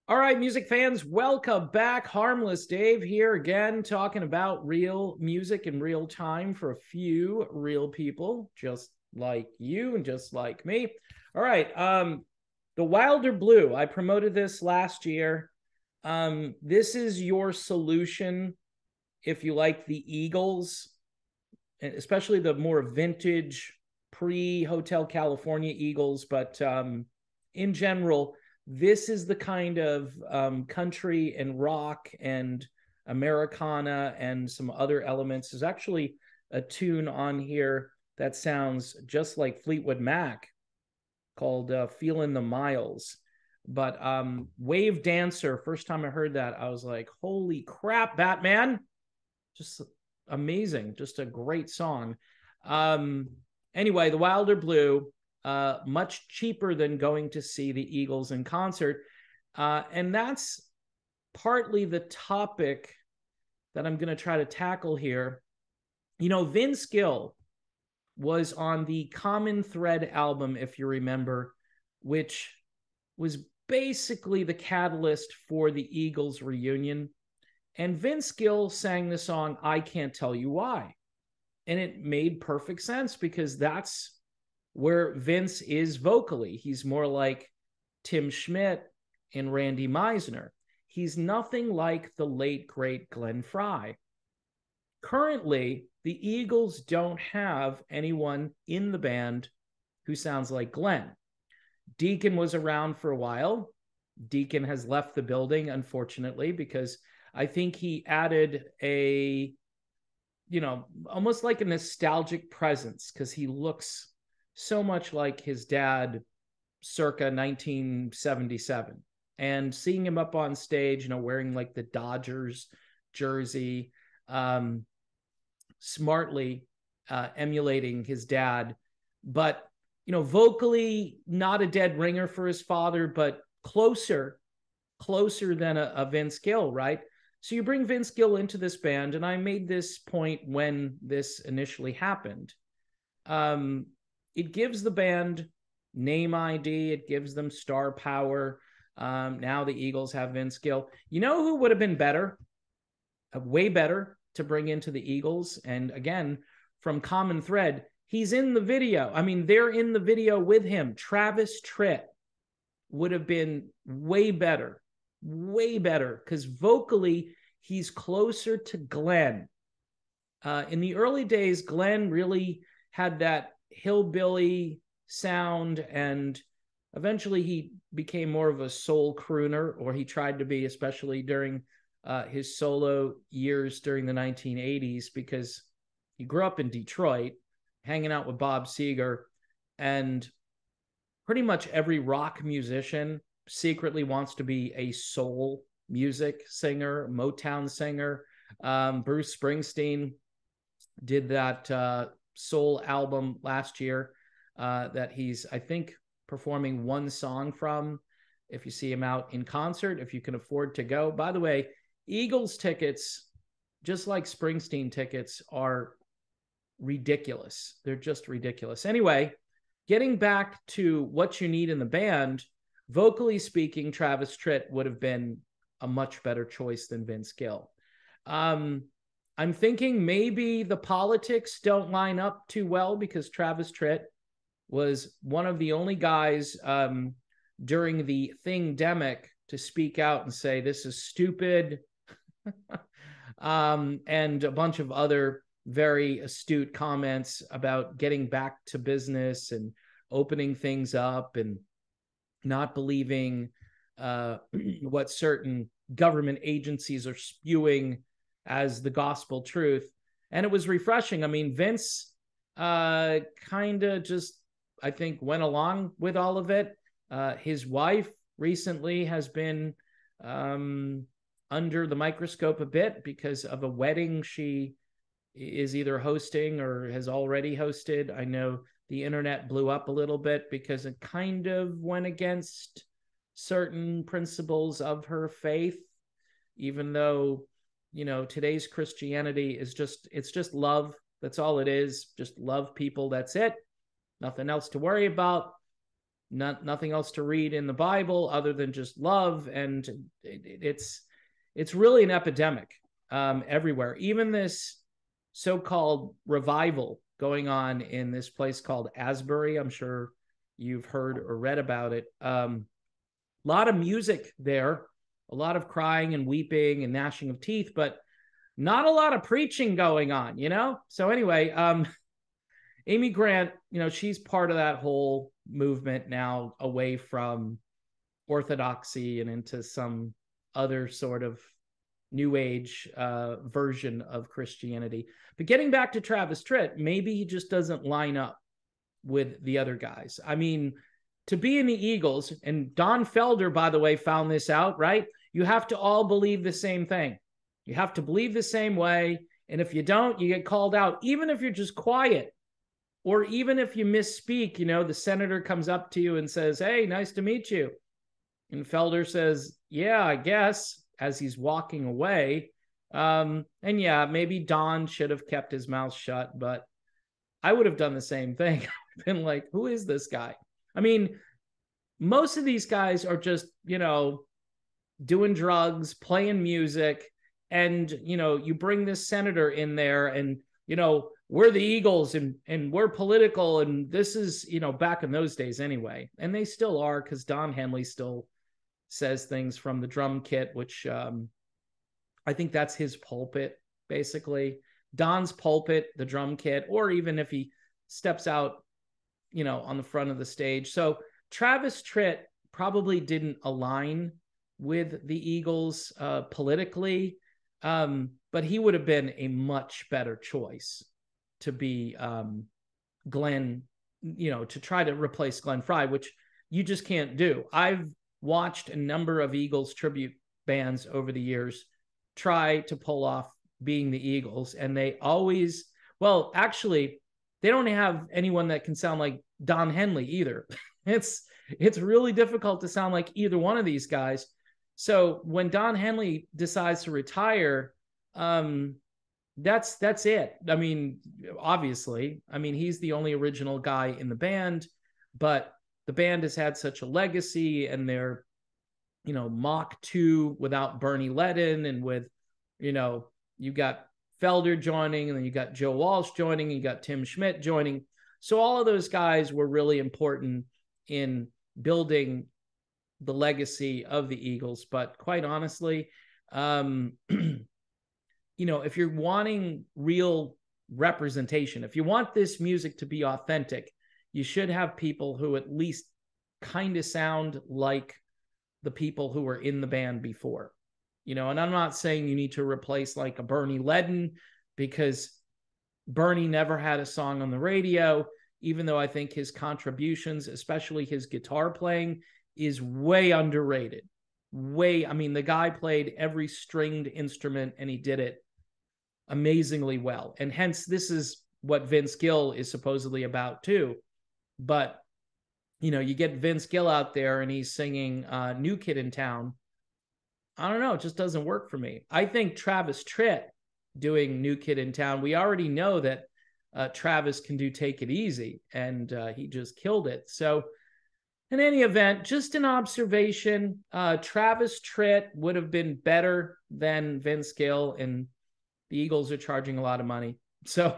All right, music fans, welcome back. Harmless Dave here again, talking about real music in real time for a few real people, just like you and just like me. All right, The Wilder Blue. I promoted this last year. This is your solution if you like the Eagles, especially the more vintage pre-Hotel California Eagles, but in general, this is the kind of country and rock and Americana and some other elements. There's actually a tune on here that sounds just like Fleetwood Mac called Feelin' the Miles. But Wave Dancer, first time I heard that, I was like, holy crap, Batman. Just amazing. Just a great song. Anyway, The Wilder Blue, much cheaper than going to see the Eagles in concert. And that's partly the topic that I'm going to try to tackle here. You know, Vince Gill was on the Common Thread album, if you remember, which was basically the catalyst for the Eagles reunion. And Vince Gill sang the song, I Can't Tell You Why. And it made perfect sense because that's where Vince is vocally. He's more like Tim Schmidt and Randy Meisner. He's nothing like the late, great Glenn Frey. Currently, the Eagles don't have anyone in the band who sounds like Glenn. Deacon was around for a while. Deacon has left the building, unfortunately, because I think he added a, almost like a nostalgic presence because he looks so much like his dad circa 1977. And seeing him up on stage, wearing like the Dodgers jersey, smartly emulating his dad, but, vocally not a dead ringer for his father, but closer than a Vince Gill, right? So you bring Vince Gill into this band, and I made this point when this initially happened. It gives the band name ID. It gives them star power. Now the Eagles have Vince Gill. You know who would have been better, way better to bring into the Eagles? And again, from Common Thread, he's in the video. I mean, they're in the video with him. Travis Tritt would have been way better, because vocally, he's closer to Glenn. In the early days, Glenn really had that hillbilly sound, and eventually he became more of a soul crooner, or he tried to be, especially during his solo years during the 1980s, because he grew up in Detroit, hanging out with Bob Seger, and pretty much every rock musician secretly wants to be a soul music singer, Motown singer. Bruce Springsteen did that soul album last year that he's, I think, performing one song from. If you see him out in concert, if you can afford to go. By the way, Eagles tickets, just like Springsteen tickets, are ridiculous. They're just ridiculous. Anyway, getting back to what you need in the band, vocally speaking, Travis Tritt would have been a much better choice than Vince Gill. I'm thinking maybe the politics don't line up too well, because Travis Tritt was one of the only guys during the Thingdemic to speak out and say, this is stupid, and a bunch of other very astute comments about getting back to business and opening things up and not believing what certain government agencies are spewing as the gospel truth. And it was refreshing. I mean, Vince kind of just, I think, went along with all of it. His wife recently has been under the microscope a bit because of a wedding she is either hosting or has already hosted. I know the internet blew up a little bit because it kind of went against certain principles of her faith, even though, today's Christianity is it's just love. That's all it is. Just love people. That's it. Nothing else to worry about. nothing else to read in the Bible other than just love. And it's really an epidemic everywhere. Even this so-called revival going on in this place called Asbury. I'm sure you've heard or read about it. A lot of music there, a lot of crying and weeping and gnashing of teeth, but not a lot of preaching going on, you know? So anyway, Amy Grant, you know, she's part of that whole movement now, away from orthodoxy and into some other sort of new age version of Christianity. But getting back to Travis Tritt, maybe he just doesn't line up with the other guys. I mean, to be in the Eagles, and Don Felder, by the way, found this out, right? You have to all believe the same thing. You have to believe the same way. And if you don't, you get called out, even if you're just quiet. Or even if you misspeak, you know, the senator comes up to you and says, "Hey, nice to meet you." And Felder says, "Yeah, I guess," as he's walking away. And yeah, maybe Don should have kept his mouth shut, but I would have done the same thing. I've been like, who is this guy? I mean, most of these guys are just, you know, doing drugs, playing music, and, you know, you bring this senator in there and, you know, we're the Eagles and we're political. And this is, you know, back in those days anyway. And they still are, because Don Henley still says things from the drum kit, which I think that's his pulpit, basically. Don's pulpit, the drum kit, or even if he steps out, you know, on the front of the stage. So Travis Tritt probably didn't align with the Eagles politically, but he would have been a much better choice to be Glenn, you know, to try to replace Glenn Frey, which you just can't do. I've watched a number of Eagles tribute bands over the years try to pull off being the Eagles, and they always, well, actually, they don't have anyone that can sound like Don Henley either. It's really difficult to sound like either one of these guys. So when Don Henley decides to retire, that's it. I mean, obviously, I mean, he's the only original guy in the band, but the band has had such a legacy, and they're, you know, Mach 2 without Bernie Ledden, and with, you know, you got Felder joining, and then you got Joe Walsh joining, and you got Tim Schmidt joining. So all of those guys were really important in building the legacy of the Eagles. But quite honestly, you know, if you're wanting real representation, if you want this music to be authentic, you should have people who at least kind of sound like the people who were in the band before, you know. And I'm not saying you need to replace like a Bernie Ledden, because Bernie never had a song on the radio, even though I think his contributions, especially his guitar playing, is way underrated. I mean, the guy played every stringed instrument, and he did it amazingly well. And hence, this is what Vince Gill is supposedly about too. But, you know, you get Vince Gill out there and he's singing New Kid in Town. I don't know, it just doesn't work for me. I think Travis Tritt doing New Kid in Town, we already know that Travis can do Take It Easy, and he just killed it. So in any event, just an observation, Travis Tritt would have been better than Vince Gill, and the Eagles are charging a lot of money. So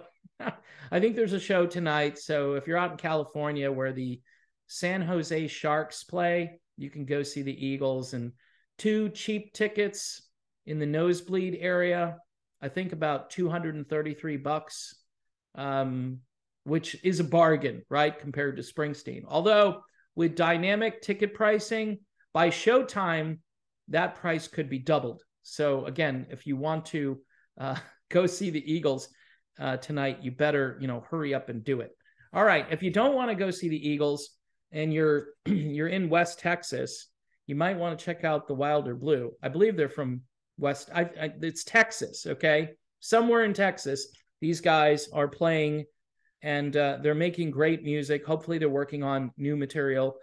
I think there's a show tonight. So if you're out in California where the San Jose Sharks play, you can go see the Eagles, and 2 cheap tickets in the nosebleed area, I think about $233, which is a bargain, right, compared to Springsteen. Although with dynamic ticket pricing, by showtime, that price could be doubled. So again, if you want to go see the Eagles tonight, you better, you know, hurry up and do it. All right. If you don't want to go see the Eagles and you're in West Texas, you might want to check out the Wilder Blue. I believe they're from West. It's Texas. Okay. Somewhere in Texas, these guys are playing, and they're making great music. Hopefully they're working on new material.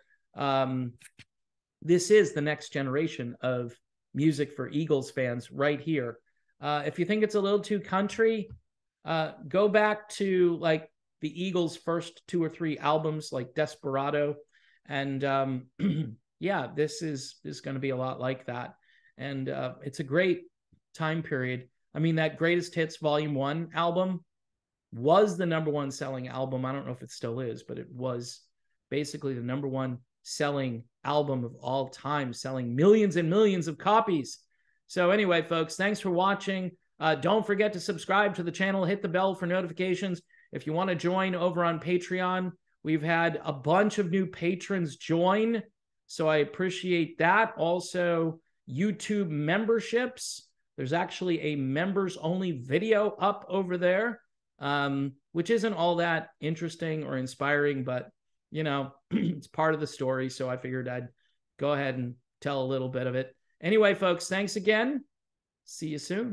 This is the next generation of music for Eagles fans right here. If you think it's a little too country, go back to like the Eagles' first 2 or 3 albums, like Desperado, And yeah, this is going to be a lot like that. And it's a great time period. I mean, that Greatest Hits Volume 1 album was the #1 selling album. I don't know if it still is, but it was basically the #1 selling album of all time, selling millions and millions of copies. So anyway, folks, thanks for watching. Don't forget to subscribe to the channel, hit the bell for notifications. If you want to join over on Patreon, we've had a bunch of new patrons join, so I appreciate that. Also, YouTube memberships. There's actually a members-only video up over there, which isn't all that interesting or inspiring, but, you know, it's part of the story, so I figured I'd go ahead and tell a little bit of it. Anyway, folks, thanks again. See you soon.